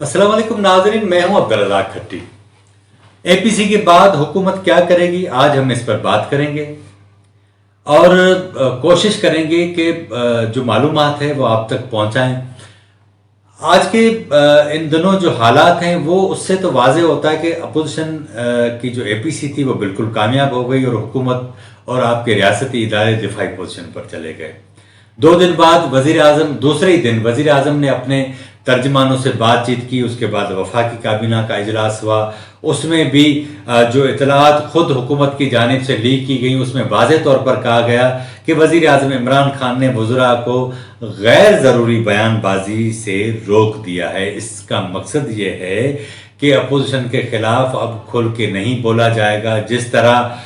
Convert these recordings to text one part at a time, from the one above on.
अस्सलाम वालेकुम नाज़रीन, मैं हूं अब्दुल रज़ाक खट्टी। एपीसी के बाद हुकूमत क्या करेगी, आज हम इस पर बात करेंगे और कोशिश करेंगे कि जो मालूमात है वो आप तक पहुंचाएं। आज के इन दिनों जो हालात हैं वो उससे तो वाज़े होता है कि अपोजिशन की जो एपीसी थी वो बिल्कुल कामयाब हो गई और हुकूमत और आपके रियासती इदारे दिफाई पोजीशन पर चले गए। 2 दिन बाद वजीर आजम, दूसरे ही दिन वजीर आजम ने अपने तर्जमानों से बातचीत की। उसके बाद वफाकी काबीना का इजलास हुआ, उसमें भी जो इतलात खुद हुकूमत की जानिब से लीक की गई उसमें वाज़ेह तौर पर कहा गया कि वजीर आजम इमरान खान ने वज़रा को गैर ज़रूरी बयानबाजी से रोक दिया है। इसका मकसद ये है कि अपोजिशन के खिलाफ अब खुल के नहीं बोला जाएगा। जिस तरह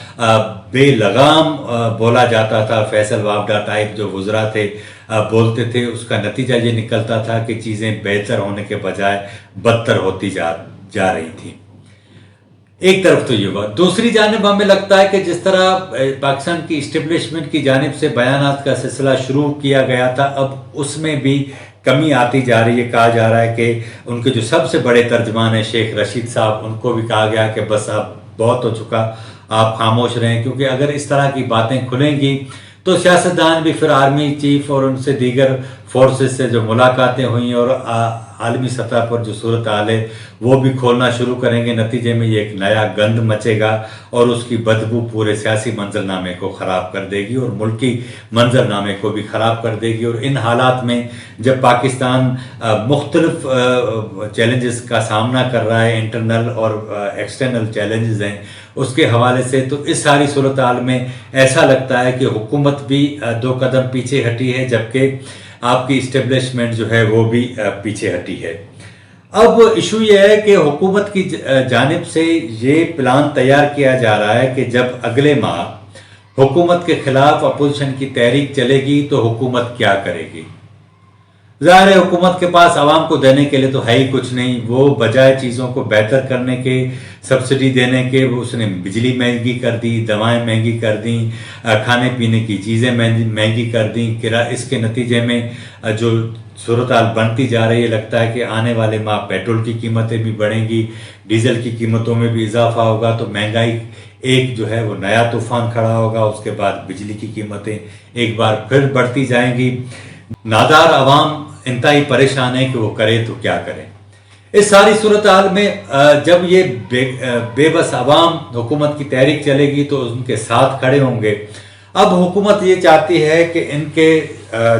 बेलगाम बोला जाता था, फैसल वावडा टाइप जो वज़रा थे बोलते थे, उसका नतीजा ये निकलता था कि चीज़ें बेहतर होने के बजाय बदतर होती जा रही थी। एक तरफ तो ये हुआ, दूसरी जानिब हमें लगता है कि जिस तरह पाकिस्तान की इस्टेब्लिशमेंट की जानिब से बयानात का सिलसिला शुरू किया गया था, अब उसमें भी कमी आती जा रही है। कहा जा रहा है कि उनके जो सबसे बड़े तर्जमान हैं शेख रशीद साहब, उनको भी कहा गया कि बस अब बहुत हो चुका, आप खामोश रहें, क्योंकि अगर इस तरह की बातें खुलेंगी तो सियासतदान भी फिर आर्मी चीफ और उनसे दीगर फोर्सेस से जो मुलाकातें हुई और आलमी सतह पर जो सूरत हाल है वो भी खोलना शुरू करेंगे। नतीजे में ये एक नया गंद मचेगा और उसकी बदबू पूरे सियासी मंजरनामे को ख़राब कर देगी और मुल्की मंजरनामे को भी ख़राब कर देगी। और इन हालात में जब पाकिस्तान मुख्तलिफ चैलेंजेस का सामना कर रहा है, इंटरनल और एक्सटर्नल चैलेंजेस हैं उसके हवाले से, तो इस सारी सूरत हाल में ऐसा लगता है कि हुकूमत भी 2 कदम पीछे हटी है, जबकि आपकी इस्टेब्लिशमेंट जो है वो भी पीछे हटी है। अब इशू ये है कि हुकूमत की जानिब से ये प्लान तैयार किया जा रहा है कि जब अगले माह हुकूमत के खिलाफ अपोजिशन की तहरीक चलेगी तो हुकूमत क्या करेगी। ज़ाहिर है हुकूमत के पास आवाम को देने के लिए तो है ही कुछ नहीं। वो बजाय चीज़ों को बेहतर करने के, सब्सिडी देने के, वो उसने बिजली महंगी कर दी, दवाएं महंगी कर दी, खाने पीने की चीज़ें महंगी कर दी, इसके नतीजे में जो सूरत हाल बनती जा रही है, लगता है कि आने वाले माह पेट्रोल की कीमतें भी बढ़ेंगी, डीजल की कीमतों में भी इजाफा होगा, तो महंगाई एक जो है वो नया तूफान खड़ा होगा। उसके बाद बिजली की कीमतें एक बार फिर बढ़ती जाएंगी। नादार अवाम इंतहाई परेशान है कि वो करे तो क्या करें। इस सारी सूरत हाल में जब ये बेबस अवाम हुकूमत की तहरीक चलेगी तो उनके साथ खड़े होंगे। अब हुकूमत ये चाहती है कि इनके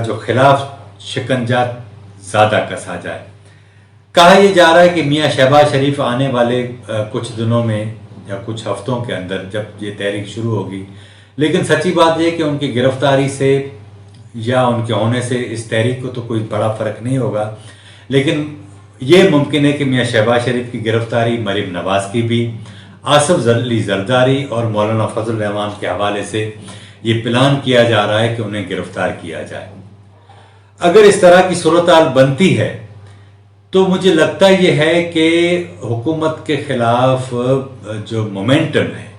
जो खिलाफ शिकंजा ज़्यादा कसा जाए। कहा यह जा रहा है कि मियाँ शहबाज शरीफ आने वाले कुछ दिनों में या कुछ हफ्तों के अंदर जब ये तहरीक शुरू होगी, लेकिन सच्ची बात यह कि उनकी गिरफ्तारी से या उनके होने से इस तहरीक को तो कोई बड़ा फ़र्क नहीं होगा, लेकिन ये मुमकिन है कि मियाँ शहबाज शरीफ की गिरफ्तारी, मरीम नवाज की भी, आसफ अली जरदारी और मौलाना फजल रहमान के हवाले से ये प्लान किया जा रहा है कि उन्हें गिरफ्तार किया जाए। अगर इस तरह की सूरत हाल बनती है तो मुझे लगता ये है कि हुकूमत के खिलाफ जो मोमेंटम है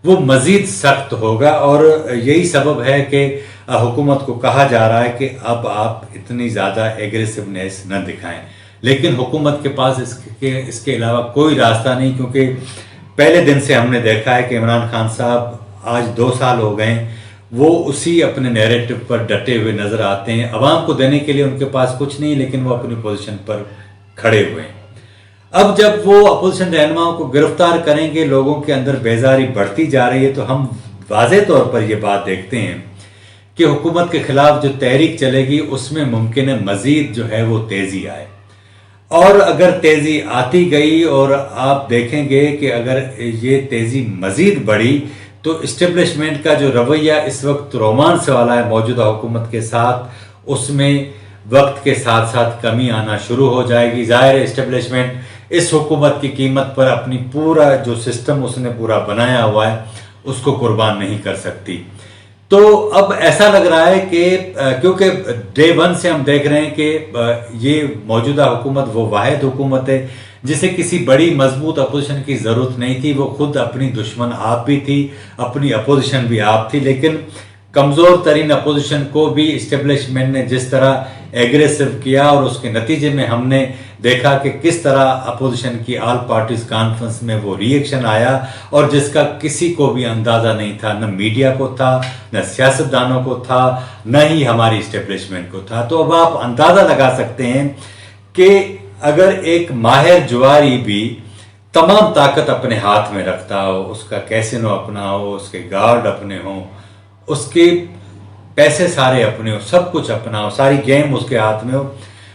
वो मज़ीद सख्त होगा और यही सबब है कि हुकूमत को कहा जा रहा है कि अब आप इतनी ज़्यादा एग्रेसिवनेस न दिखाएं। लेकिन हुकूमत के पास इसके अलावा कोई रास्ता नहीं, क्योंकि पहले दिन से हमने देखा है कि इमरान खान साहब आज 2 साल हो गए, वो उसी अपने नैरेटिव पर डटे हुए नज़र आते हैं। अवाम को देने के लिए उनके पास कुछ नहीं, लेकिन वो अपनी पोजीशन पर खड़े हुए हैं। अब जब वो अपोजिशन रहनुमाओं को गिरफ्तार करेंगे, लोगों के अंदर बेजारी बढ़ती जा रही है, तो हम वाज़े तौर पर यह बात देखते हैं कि हुकूमत के खिलाफ जो तहरीक चलेगी उसमें मुमकिन है मज़ीद जो है वो तेज़ी आए। और अगर तेज़ी आती गई और आप देखेंगे कि अगर ये तेज़ी मज़ीद बढ़ी तो इस्टेब्लिशमेंट का जो रवैया इस वक्त रोमांस वाला है मौजूदा हुकूमत के साथ, उसमें वक्त के साथ साथ कमी आना शुरू हो जाएगी। ज़ाहिर है इस्टेब्लिशमेंट इस हुकूमत की कीमत पर अपनी पूरा जो सिस्टम उसने पूरा बनाया हुआ है उसको कुर्बान नहीं कर सकती। तो अब ऐसा लग रहा है कि क्योंकि डे 1 से हम देख रहे हैं कि ये मौजूदा हुकूमत वो वाहिद हुकूमत है जिसे किसी बड़ी मजबूत अपोजिशन की ज़रूरत नहीं थी। वो खुद अपनी दुश्मन आप भी थी, अपनी अपोजिशन भी आप थी, लेकिन कमज़ोर तरीन अपोजिशन को भी इस्टेब्लिशमेंट ने जिस तरह एग्रेसिव किया और उसके नतीजे में हमने देखा कि किस तरह अपोजिशन की ऑल पार्टीज कॉन्फ्रेंस में वो रिएक्शन आया और जिसका किसी को भी अंदाज़ा नहीं था, न मीडिया को था, न सियासतदानों को था, न ही हमारी इस्टेब्लिशमेंट को था। तो अब आप अंदाज़ा लगा सकते हैं कि अगर एक माहिर जुआरी भी तमाम ताकत अपने हाथ में रखता हो, उसका कैसीनो अपना हो, उसके गार्ड अपने हों, उसके पैसे सारे अपने हो, सब कुछ अपना हो, सारी गेम उसके हाथ में हो,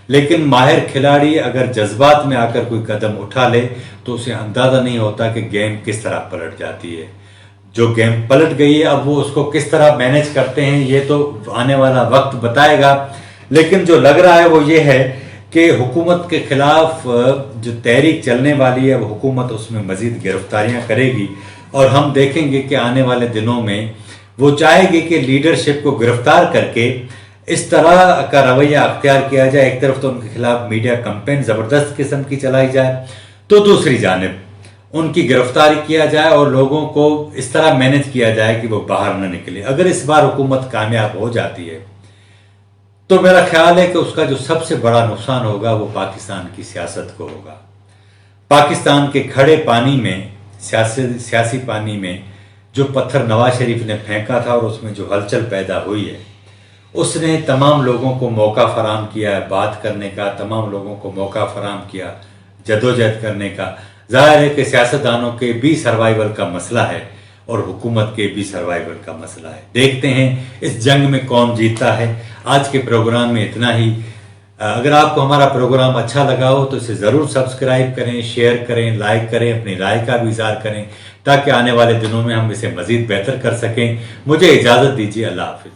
लेकिन माहिर खिलाड़ी अगर जज्बात में आकर कोई कदम उठा ले तो उसे अंदाज़ा नहीं होता कि गेम किस तरह पलट जाती है। जो गेम पलट गई है अब वो उसको किस तरह मैनेज करते हैं ये तो आने वाला वक्त बताएगा। लेकिन जो लग रहा है वो ये है कि हुकूमत के खिलाफ जो तहरीक चलने वाली है वो हुकूमत उसमें मज़ीद गिरफ्तारियां करेगी और हम देखेंगे कि आने वाले दिनों में वो चाहेगी कि लीडरशिप को गिरफ्तार करके इस तरह का रवैया अख्तियार किया जाए। एक तरफ तो उनके खिलाफ मीडिया कैंपेन ज़बरदस्त किस्म की चलाई जाए, तो दूसरी जानिब उनकी गिरफ्तारी किया जाए और लोगों को इस तरह मैनेज किया जाए कि वो बाहर न निकले। अगर इस बार हुकूमत कामयाब हो जाती है तो मेरा ख्याल है कि उसका जो सबसे बड़ा नुकसान होगा वो पाकिस्तान की सियासत को होगा। पाकिस्तान के खड़े पानी में, सियासी पानी में जो पत्थर नवाज शरीफ ने फेंका था और उसमें जो हलचल पैदा हुई है, उसने तमाम लोगों को मौका फराहम किया है बात करने का, तमाम लोगों को मौका फराहम किया जदोजहद करने का। जाहिर है कि सियासतदानों के भी सर्वाइवल का मसला है और हुकूमत के भी सर्वाइवल का मसला है। देखते हैं इस जंग में कौन जीतता है। आज के प्रोग्राम में इतना ही। अगर आपको हमारा प्रोग्राम अच्छा लगा हो तो इसे ज़रूर सब्सक्राइब करें, शेयर करें, लाइक करें, अपनी राय का भी इज़हार करें ताकि आने वाले दिनों में हम इसे मज़ीद बेहतर कर सकें। मुझे इजाज़त दीजिए। अल्लाह हाफ़िज़।